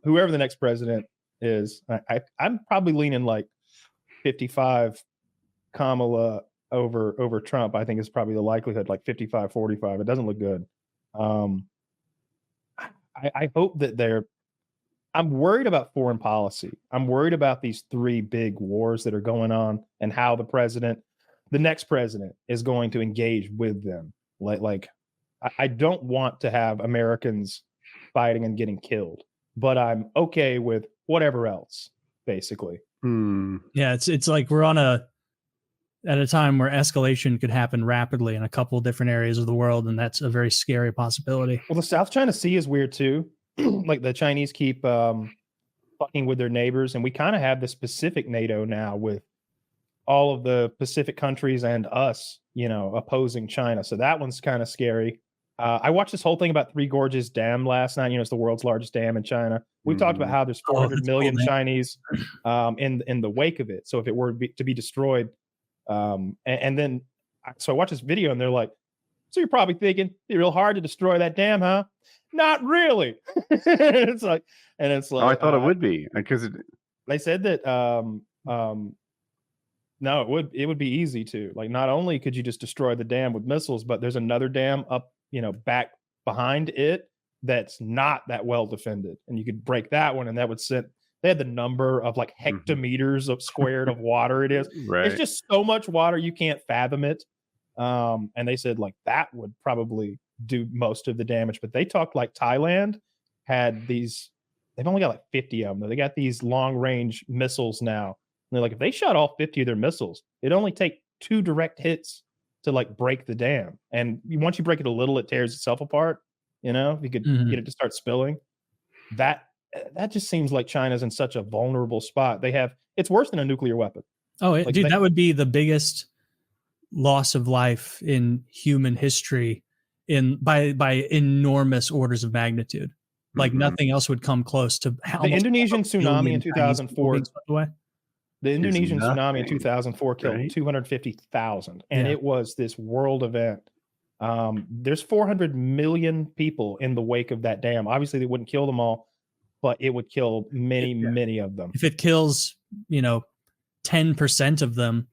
whoever the next president is, I'm probably leaning like 55 Kamala over Trump. I think is probably the likelihood, like 55-45. It doesn't look good. I hope that I'm worried about foreign policy. I'm worried about these three big wars that are going on and how the next president is going to engage with them. Like I don't want to have Americans fighting and getting killed, but I'm okay with whatever else, basically. Yeah, it's like we're at a time where escalation could happen rapidly in a couple of different areas of the world, and that's a very scary possibility. Well, the South China Sea is weird too. Like the Chinese keep fucking with their neighbors, and we kind of have the Pacific NATO now with all of the Pacific countries and us, opposing China. So that one's kind of scary. I watched this whole thing about Three Gorges Dam last night. It's the world's largest dam in China. We talked about how there's 400 million Chinese in the wake of it. So if it were to be destroyed, and then I watched this video and they're like, so you're probably thinking it's real hard to destroy that dam, huh? Not really. it's like, I thought it would be because they said that no, it would be easy to, like, not only could you just destroy the dam with missiles, but there's another dam up, back behind it that's not that well defended, and you could break that one, and that would send. They had the number of like hectometers of squared of water it is. Right. It's just so much water you can't fathom it. And they said like that would probably do most of the damage. But they talked like Thailand had these. They've only got like 50 of them. They got these long range missiles now. And they're like, if they shot all 50 of their missiles, it'd only take 2 direct hits to like break the dam. And once you break it a little, it tears itself apart. If you could get it to start spilling, that just seems like China's in such a vulnerable spot. It's worse than a nuclear weapon. Oh, dude, that would be the biggest loss of life in human history by enormous orders of magnitude. Like nothing else would come close to how the Indonesian tsunami in 2004. The Indonesian tsunami in 2004 killed 250,000, and it was this world event. There's 400 million people in the wake of that dam. Obviously, they wouldn't kill them all, but it would kill many of them. If it kills, 10% of them,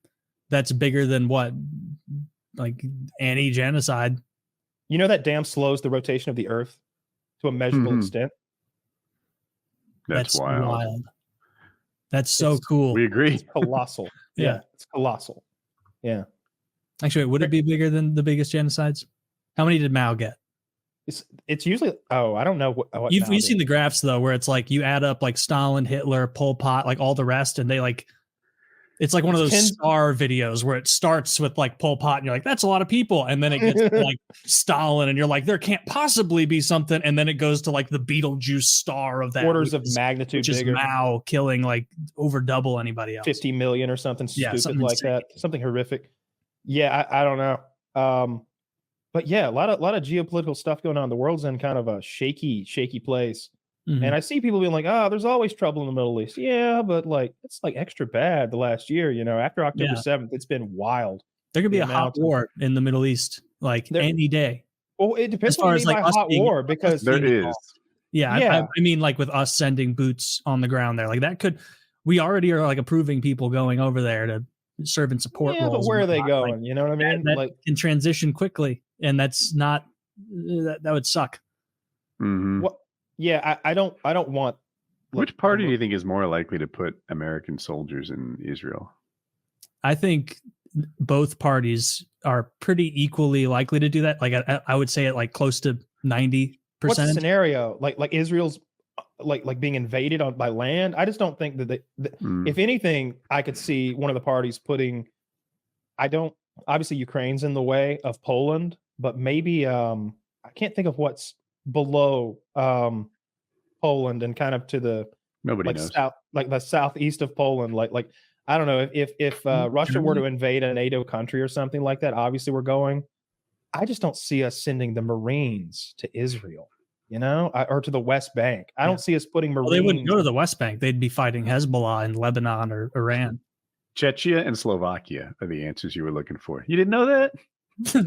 that's bigger than what? Like anti-genocide. That dam slows the rotation of the Earth to a measurable extent. That's wild. That's so cool. We agree. It's colossal. Yeah, it's colossal. Yeah. Actually, would it be bigger than the biggest genocides? How many did Mao get? It's usually, I don't know what you've seen the graphs though, where it's like you add up like Stalin, Hitler, Pol Pot, like all the rest, and they like it's like one of those star videos where it starts with like Pol Pot, and you're like, that's a lot of people, and then it gets to like Stalin, and you're like, there can't possibly be something, and then it goes to like the Beetlejuice star of that orders of magnitude, which is Mao killing like over double anybody else, 50 million or something stupid like insane. That, something horrific. Yeah, I don't know. But yeah, a lot of geopolitical stuff going on. The world's in kind of a shaky place. And I see people being like, there's always trouble in the Middle East. Yeah, but like it's like extra bad the last year, after October 7th, it's been wild. There could be a hot war in the Middle East, like any day. Well, it depends on what you mean by hot war, because there is. Yeah. I mean, like with us sending boots on the ground there, like that we already are like approving people going over there to serve in support roles. But where are they going? Like, you know what I mean? That can transition quickly, and that's not that would suck. Well, yeah, I don't want. Which party do you think is more likely to put American soldiers in Israel? I think both parties are pretty equally likely to do that. Like I would say it like close to 90%. What's the scenario? Like Israel's like being invaded by land? I just don't think that if anything, I could see one of the parties putting. Obviously Ukraine's in the way of Poland, but maybe I can't think of what's below Poland and kind of to the knows. South, like the southeast of Poland, like I don't know if Russia were to invade a NATO country or something like that. Obviously, we're going. I just don't see us sending the Marines to Israel, or to the West Bank. I don't see us putting Marines. Well, they wouldn't go to the West Bank. They'd be fighting Hezbollah in Lebanon or Iran. Czechia and Slovakia are the answers you were looking for. You didn't know that?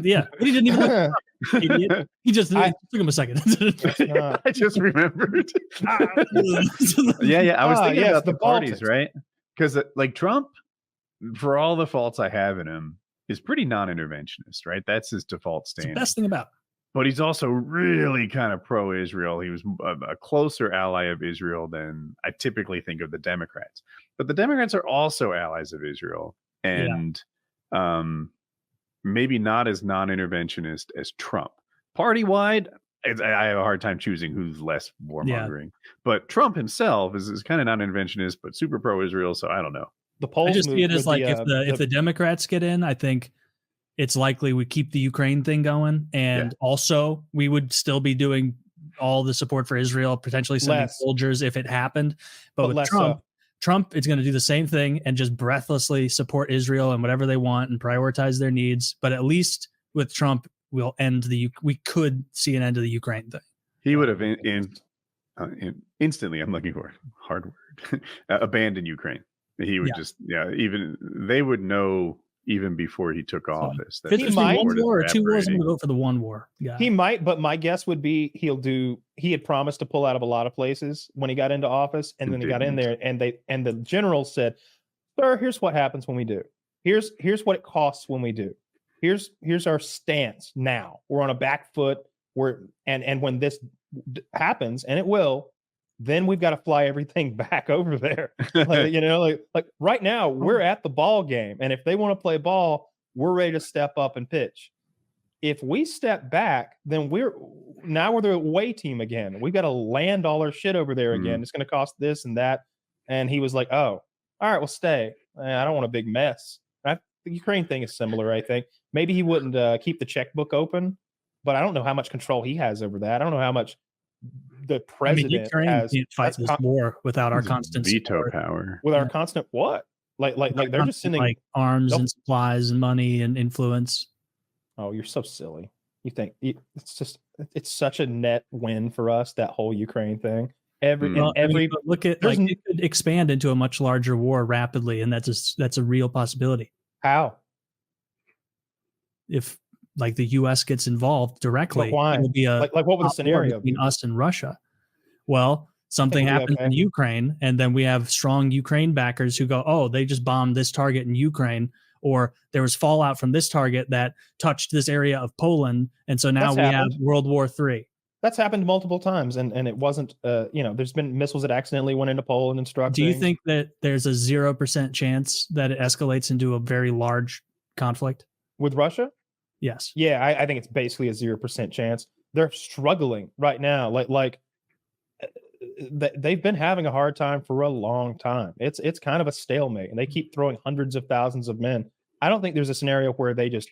Yeah, but he didn't even look it up, idiot. He just it took him a second. I just remembered. yeah. I was thinking about the parties, right? Because like Trump, for all the faults I have in him, is pretty non-interventionist, right? That's his default stance. The best thing about him. But he's also really kind of pro-Israel. He was a closer ally of Israel than I typically think of the Democrats. But the Democrats are also allies of Israel, and maybe not as non-interventionist as Trump. Party-wide, I have a hard time choosing who's less warmongering. Yeah. But Trump himself is kind of non-interventionist, but super pro-Israel. So I don't know. The polls I just see it as like if the Democrats get in, I think it's likely we keep the Ukraine thing going, and also we would still be doing all the support for Israel, potentially sending soldiers if it happened. But with Trump, it's going to do the same thing and just breathlessly support Israel and whatever they want and prioritize their needs. But at least with Trump, we could see an end to the Ukraine thing. He would have instantly, I'm looking for a hard word, abandon Ukraine. He would even they would know even before he took office. That he might 1 war or 2 wars. I'm going to vote for the 1 war. Yeah, he might, but my guess would be he had promised to pull out of a lot of places when he got into office, and then he got in there, and the general said, "Sir, here's what happens when we do. Here's what it costs when we do. Here's our stance now. We're on a back foot. And when this happens, and it will, then we've got to fly everything back over there. Like right now we're at the ball game. And if they want to play ball, we're ready to step up and pitch. If we step back, then we're the away team again. We've got to land all our shit over there again. It's going to cost this and that." And he was like, "Oh, all right, we'll stay. I don't want a big mess." The Ukraine thing is similar, I think. Maybe he wouldn't keep the checkbook open, but I don't know how much control he has over that. I don't know how much the president Ukraine has. Can't fight this war without our constant veto support. power. With our constant what? Like they're just sending like arms and supplies and money and influence. Oh, you're so silly. You think it's such a net win for us, that whole Ukraine thing. Look at it could expand into a much larger war rapidly, and that's a real possibility. How? If like the U.S. gets involved directly, it would be like what would the scenario between us and Russia? Well, something happens in Ukraine, and then we have strong Ukraine backers who go, "Oh, they just bombed this target in Ukraine," or there was fallout from this target that touched this area of Poland, and so now have World War III. That's happened multiple times, and it wasn't. There's been missiles that accidentally went into Poland and struck. Do you think that there's a 0% chance that it escalates into a very large conflict with Russia? Yes. Yeah, I think it's basically a 0% chance. They're struggling right now. They've been having a hard time for a long time. It's kind of a stalemate, and they keep throwing hundreds of thousands of men. I don't think there's a scenario where they just,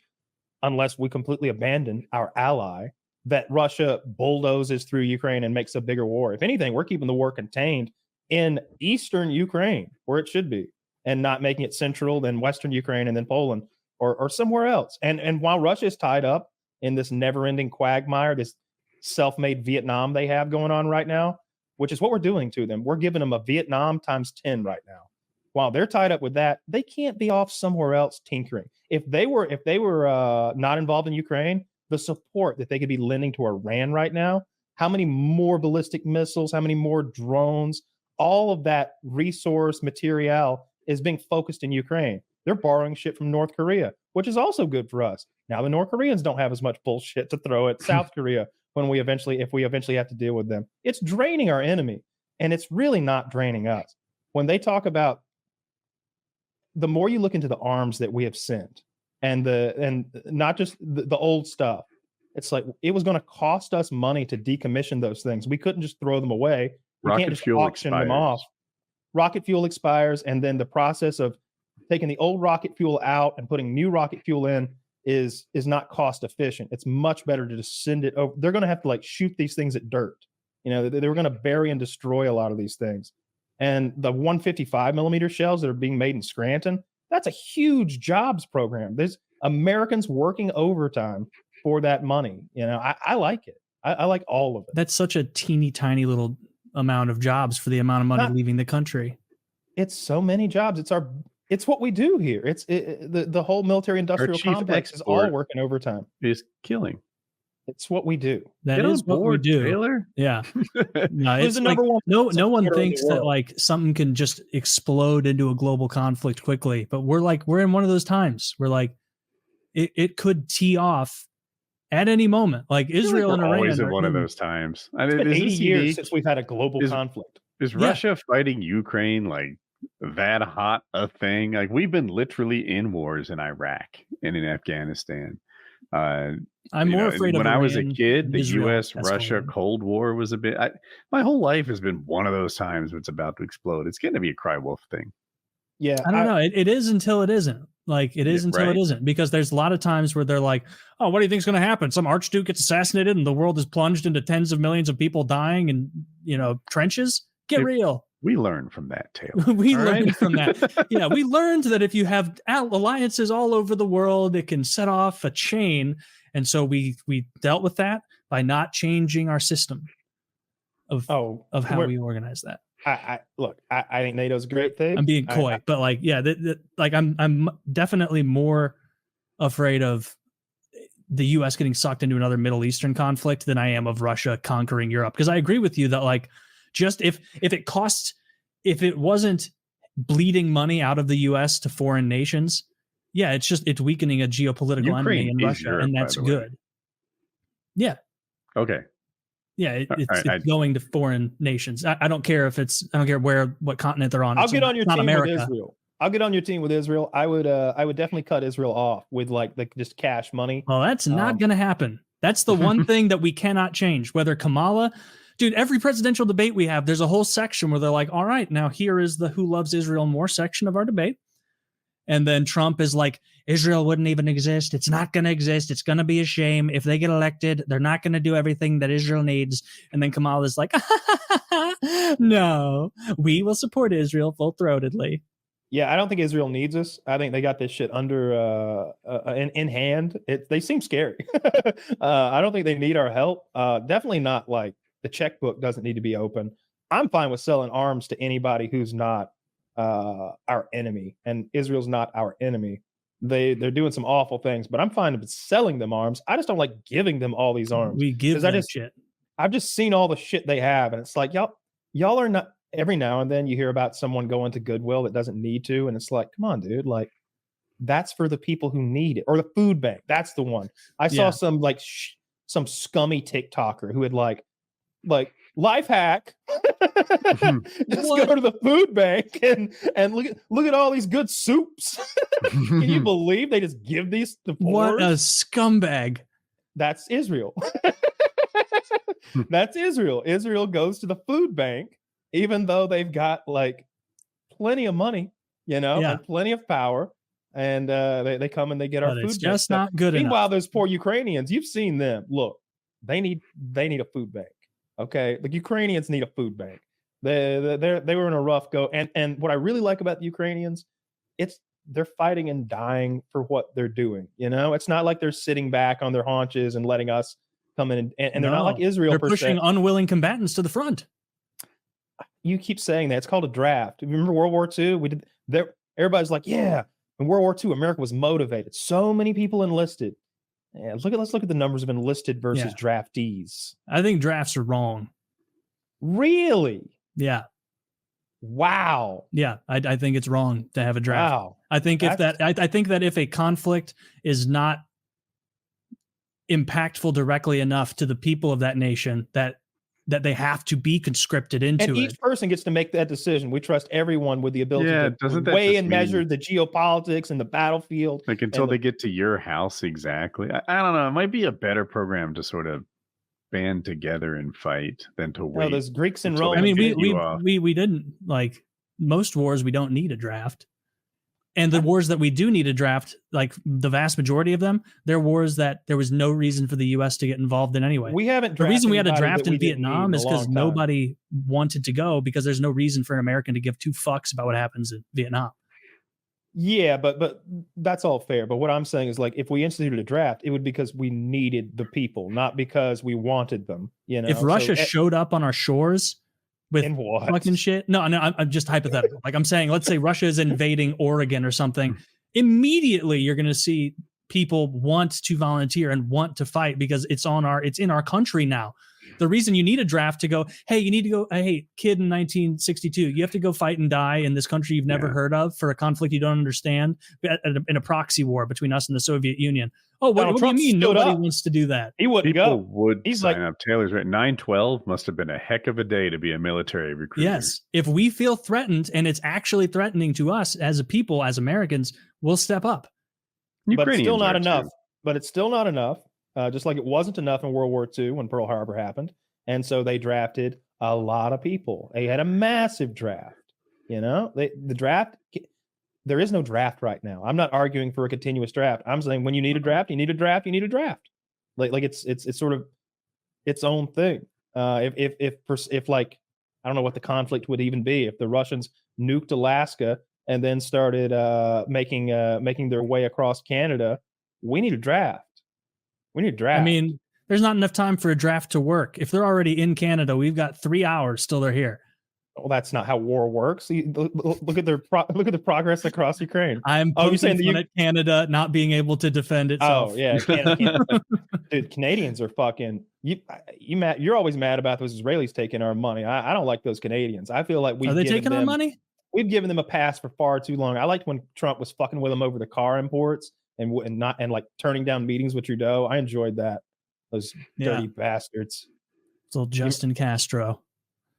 unless we completely abandon our ally, that Russia bulldozes through Ukraine and makes a bigger war. If anything, we're keeping the war contained in eastern Ukraine, where it should be, and not making it central, then western Ukraine, and then Poland, or somewhere else. And while Russia is tied up in this never-ending quagmire, this self-made Vietnam they have going on right now, which is what we're doing to them. We're giving them a Vietnam times 10 right now. While they're tied up with that, they can't be off somewhere else tinkering. If they were not involved in Ukraine, the support that they could be lending to Iran right now, how many more ballistic missiles, how many more drones, all of that resource material is being focused in Ukraine. They're borrowing shit from North Korea, which is also good for us. Now the North Koreans don't have as much bullshit to throw at South Korea if we eventually have to deal with them. It's draining our enemy, and it's really not draining us. When they talk about, the more you look into the arms that we have sent, and not just the old stuff, it's like it was going to cost us money to decommission those things. We couldn't just throw them away. We can't just auction them off. Rocket fuel expires, and then the process of taking the old rocket fuel out and putting new rocket fuel in is not cost efficient. It's much better to just send it over. They're going to have to shoot these things at dirt. They were going to bury and destroy a lot of these things. And the 155 millimeter shells that are being made in Scranton, that's a huge jobs program. There's Americans working overtime for that money. I like it. I like all of it. That's such a teeny tiny little amount of jobs for the amount of money leaving the country. It's so many jobs. It's what we do here. The whole military industrial complex is all working overtime. Is killing. It's what we do. That is what we do. Taylor? Yeah. No, it's the like, number one. No one thinks that like something can just explode into a global conflict quickly, but we're in one of those times where like it could tee off at any moment. Like Israel and Iran. Always in one of those times. It's been 80 years since we've had a global conflict. Is Russia fighting Ukraine like that hot a thing? Like we've been literally in wars in Iraq and in Afghanistan. I'm more afraid of when Iran, I was a kid, the U.S.-Russia Cold War was a bit. My whole life has been one of those times where it's about to explode. It's getting to be a cry wolf thing. Yeah, I don't know. It is until it isn't. Like it is until it isn't, because there's a lot of times where they're like, "Oh, what do you think is going to happen? Some archduke gets assassinated, and the world is plunged into tens of millions of people dying in trenches." Get real. We learned from that, Taylor. We learned from that. Yeah, we learned that if you have alliances all over the world, it can set off a chain. And so we dealt with that by not changing our system of how we organize that. I think NATO's a great thing. I'm being coy, but like, yeah, I'm definitely more afraid of the U.S. getting sucked into another Middle Eastern conflict than I am of Russia conquering Europe. Because I agree with you that like, just if it wasn't bleeding money out of the U.S. to foreign nations, yeah, it's weakening a geopolitical enemy in Russia, Europe, and that's good. Yeah. Okay. Yeah, it's going to foreign nations. I don't care what continent they're on. I'll get on your team with Israel. I'll get on your team with Israel. I would definitely cut Israel off with like the just cash money. Well, that's not going to happen. That's the one thing that we cannot change. Whether Kamala. Dude, every presidential debate we have, there's a whole section where they're like, all right, now here is the Who Loves Israel More section of our debate. And then Trump is like, Israel wouldn't even exist. It's not going to exist. It's going to be a shame. If they get elected, they're not going to do everything that Israel needs. And then Kamala is like, no, we will support Israel full-throatedly. Yeah, I don't think Israel needs us. I think they got this shit under in hand. They seem scary. I don't think they need our help. Definitely not like, the checkbook doesn't need to be open. I'm fine with selling arms to anybody who's not our enemy, and Israel's not our enemy. They're doing some awful things, but I'm fine with selling them arms. I just don't like giving them all these arms. We give them shit. I've just seen all the shit they have, and it's like y'all are not. Every now and then you hear about someone going to Goodwill that doesn't need to, and it's like, come on, dude, like that's for the people who need it, or the food bank. That's the one. I saw some like some scummy TikToker who had like life hack. Just go to the food bank and look at all these good soups. Can you believe they just give these to poor? What a scumbag. That's Israel. That's Israel. Israel goes to the food bank, even though they've got like plenty of money, and plenty of power. And they come and they get our food. It's just not good enough. Meanwhile, those poor Ukrainians, you've seen them. Look, they need a food bank. Okay, the Ukrainians need a food bank. They were in a rough go, and what I really like about the Ukrainians, they're fighting and dying for what they're doing. It's not like they're sitting back on their haunches and letting us come in, and they're not like Israel. They're pushing unwilling combatants to the front. You keep saying that. It's called a draft. Remember World War II? We did there. Everybody's like, yeah. In World War II, America was motivated. So many people enlisted. Yeah, let's look at the numbers of enlisted versus draftees. I think drafts are wrong. Really? Yeah. Wow. Yeah, I think it's wrong to have a draft. Wow. I think I think that if a conflict is not impactful directly enough to the people of that nation, that they have to be conscripted into and each person gets to make that decision. We trust everyone with the ability to weigh and measure the geopolitics and the battlefield. Like until they get to your house, exactly. I don't know. It might be a better program to sort of band together and fight than to wait. No, those Greeks and Romans. I mean, we didn't, like most wars, we don't need a draft. And the wars that we do need a draft, like the vast majority of them, they're wars that there was no reason for the U.S. to get involved in anyway. We haven't. The reason we had a draft in Vietnam is because nobody wanted to go, because there's no reason for an American to give two fucks about what happens in Vietnam. Yeah, but that's all fair. But what I'm saying is, like, if we instituted a draft, it would be because we needed the people, not because we wanted them. If Russia showed up on our shores with In what? fucking shit. No, I'm just hypothetical. Like I'm saying, let's say Russia is invading Oregon or something. Immediately, you're going to see people want to volunteer and want to fight because it's in our country now. The reason you need a draft to go, hey, you need to go, hey, kid in 1962, you have to go fight and die in this country you've never heard of for a conflict you don't understand in a proxy war between us and the Soviet Union. Oh, what do you mean nobody wants to do that? He wouldn't People go. would He's sign up. Taylor's right. 9/12 must have been a heck of a day to be a military recruiter. Yes. If we feel threatened and it's actually threatening to us as a people, as Americans, we'll step up. But it's still not enough. But it's still not enough. Just like it wasn't enough in World War II when Pearl Harbor happened. And so they drafted a lot of people. They had a massive draft. You know, the draft, there is no draft right now. I'm not arguing for a continuous draft. I'm saying when you need a draft, you need a draft, you need a draft. Like it's sort of its own thing. If like, I don't know what the conflict would even be. If the Russians nuked Alaska and then started making their way across Canada, we need a draft. We need a draft. I mean, there's not enough time for a draft to work. If they're already in Canada, we've got 3 hours till they're here. Well, that's not how war works. Look at the progress across Ukraine. You're saying at Canada not being able to defend itself. Oh yeah, Canada. Dude, Canadians are fucking you're always mad about those Israelis taking our money. I don't like those Canadians. I feel like are they taking our money? We've given them a pass for far too long. I liked when Trump was fucking with them over the car imports and like turning down meetings with Trudeau. I enjoyed that. Those dirty bastards. It's old Justin Castro.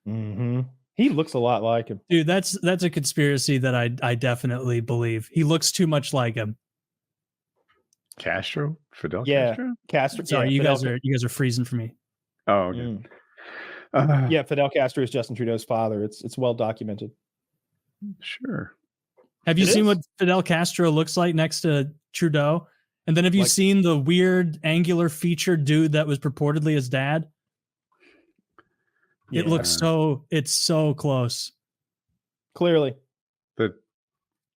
Mm-hmm. He looks a lot like him. Dude, that's a conspiracy that I definitely believe. He looks too much like him. Castro? Fidel Castro? Sorry, you guys are freezing for me. Oh, okay. Yeah, Fidel Castro is Justin Trudeau's father. It's well documented. Sure. Have you seen what Fidel Castro looks like next to Trudeau? And then have you seen the weird angular featured dude that was purportedly his dad? Yeah. It looks it's so close. Clearly.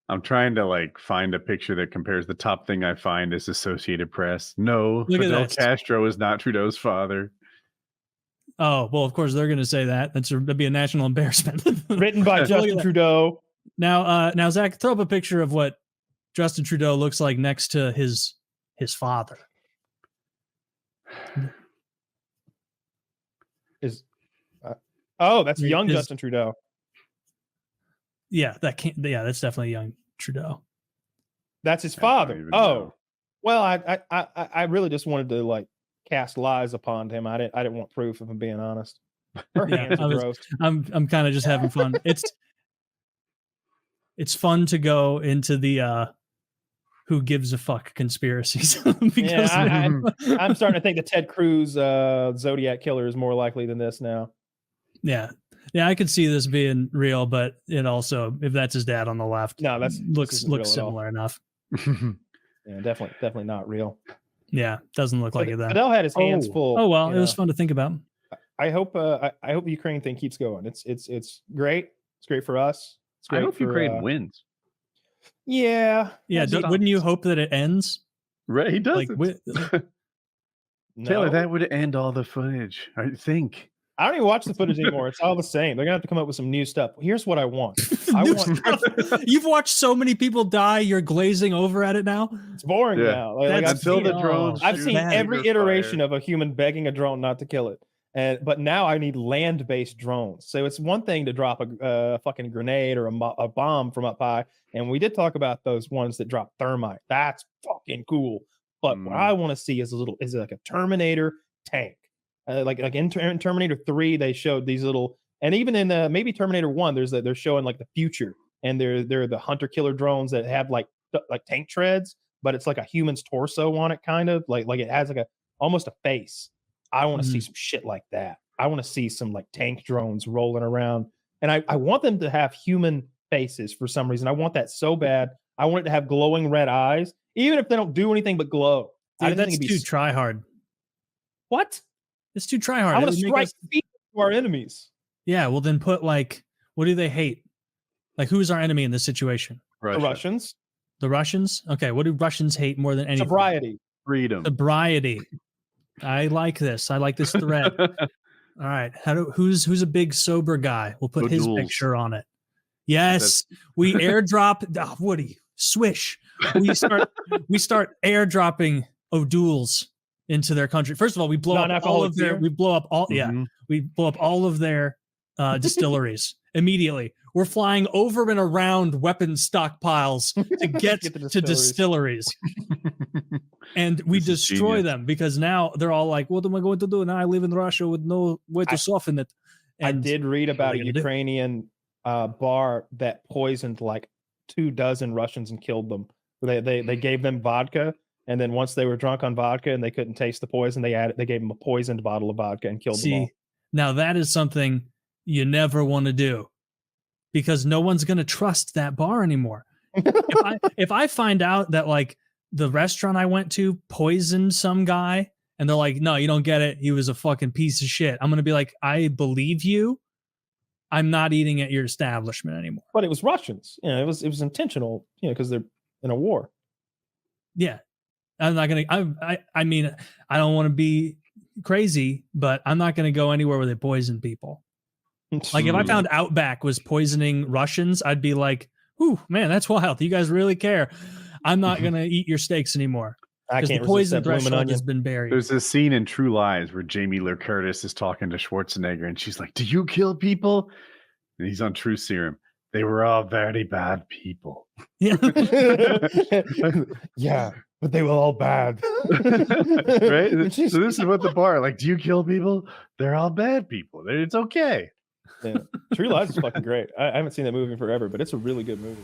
I'm trying to find a picture that compares. The top thing I find is Associated Press. No, Fidel Castro is not Trudeau's father. Oh, well, of course they're going to say that. That'd be a national embarrassment. Written by Justin Trudeau. Now, Zach, throw up a picture of what Justin Trudeau looks like next to his father. That's young Justin Trudeau. Yeah, that's definitely young Trudeau. That's his father. Oh, well, I really just wanted to cast lies upon him. I didn't want proof, if I'm being honest. Her hands are gross. I'm kind of just having fun. It's fun to go into the who gives a fuck conspiracies. Because I'm starting to think the Ted Cruz Zodiac killer is more likely than this now. Yeah, I could see this being real, but it also, if that's his dad on the left, looks similar enough. Yeah, definitely not real. Yeah, doesn't look like it. Then Fidel had his hands full. Oh well, it was fun to think about. I hope the Ukraine thing keeps going. It's great. It's great for us. It's great. I hope Ukraine wins. Yeah. Wouldn't you hope that it ends? Right, he does. Taylor, that would end all the footage. I think. I don't even watch the footage anymore. It's all the same. They're gonna have to come up with some new stuff. Here's what I want. You've watched so many people die. You're glazing over at it now. It's boring now. Until the drones. I've seen every iteration of a human begging a drone not to kill it, but now I need land-based drones. So it's one thing to drop a fucking grenade or a bomb from up high, and we did talk about those ones that drop thermite. That's fucking cool. But what I want to see is like a Terminator tank. Like in Terminator 3, they showed these little, and even in maybe Terminator 1, they're showing the future, and they're the hunter killer drones that have like tank treads, but it's like a human's torso on it, kind of like it has almost a face. I want to see some shit like that. I want to see some tank drones rolling around, and I want them to have human faces for some reason. I want that so bad. I want it to have glowing red eyes, even if they don't do anything but glow. Dude, that's too try hard. What? It's too try hard. I want to strike fear to our enemies. Yeah, well then put what do they hate? Who's our enemy in this situation? The Russians. The Russians? Okay, what do Russians hate more than anything? Sobriety. Freedom. Sobriety. I like this. I like this thread. All right. Who's a big sober guy? We'll put his picture on it. Yes, we airdrop. Woody, swish. We start airdropping O'Douls into their country. First of all, we blow up all of their. We blow up all. Yeah, we blow up all of their distilleries immediately. We're flying over and around weapon stockpiles to get to distilleries. And we destroy them because now they're all like, what am I going to do? Now I live in Russia with no way to soften it. And I did read about a Ukrainian bar that poisoned like 24 Russians and killed them. They gave them vodka, and then once they were drunk on vodka and they couldn't taste the poison, they gave them a poisoned bottle of vodka and killed them all. Now that is something you never want to do, because no one's going to trust that bar anymore. if I find out that like the restaurant I went to poisoned some guy and they're like, no, you don't get it, he was a fucking piece of shit, I'm going to be like, I believe you. I'm not eating at your establishment anymore. But it was Russians. It was intentional, because they're in a war. Yeah. I'm not going to, I mean, I don't want to be crazy, but I'm not going to go anywhere where they poison people. Like if I found Outback was poisoning Russians, I'd be like, ooh, man, that's wild. You guys really care. I'm not going to eat your steaks anymore. I can't. The poison threshold has been buried. There's a scene in True Lies where Jamie Lee Curtis is talking to Schwarzenegger and she's like, do you kill people? And he's on True Serum. They were all very bad people. Yeah. Yeah, but they were all bad. Right? So this is what the bar, like, do you kill people? They're all bad people. It's okay. Yeah. True Lies is fucking great. I haven't seen that movie in forever, but it's a really good movie.